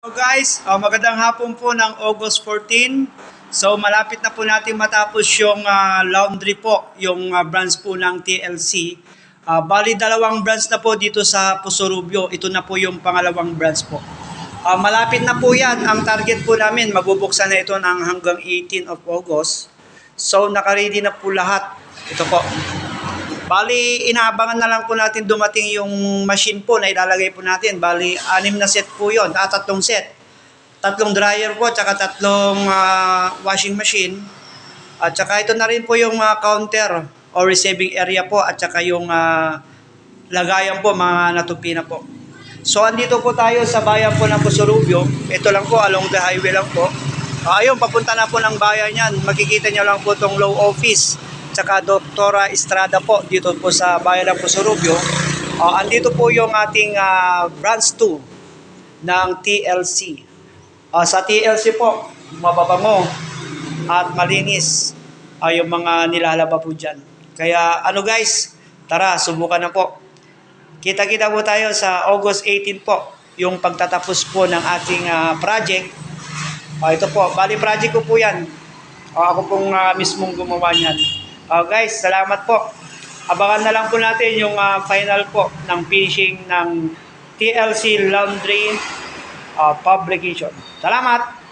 So guys, magandang hapon po ng August 14. So malapit na po natin matapos yung laundry po, yung branch po ng TLC. Bali dalawang branch na po dito sa Puso-Rubio. Ito na po yung pangalawang branch po. Malapit na po yan. Ang target po namin, mabubuksan na ito ng hanggang 18 of August. So nakaready na po lahat. Ito po. Bali, inaabangan na lang po natin dumating yung machine po na ilalagay po natin. Bali, 6 na set po yun. 3 set. 3 dryer po, tsaka 3 washing machine. At tsaka ito na rin po yung counter o receiving area po. At tsaka yung lagayan po, mga natupi na po. So, andito po tayo sa bayan po ng Puso-Rubio. Ito lang po, along the highway lang po. Ayun, papunta na po ng bayan yan. Makikita nyo lang po itong law office. Tsaka Doktora Estrada po dito po sa bayan ng Puso-Rubio. Andito po yung ating branch 2 ng TLC. Sa TLC po, mababango at malinis yung mga nilalaba po dyan. Kaya ano guys, tara subukan na po. Kita-kita po tayo sa August 18 po, yung pagtatapos po ng ating project. Ito po, bali project ko po yan. Ako pong mismong gumawa niyan. Guys, salamat po. Abangan na lang po natin yung final po ng finishing ng TLC Laundry publication. Salamat!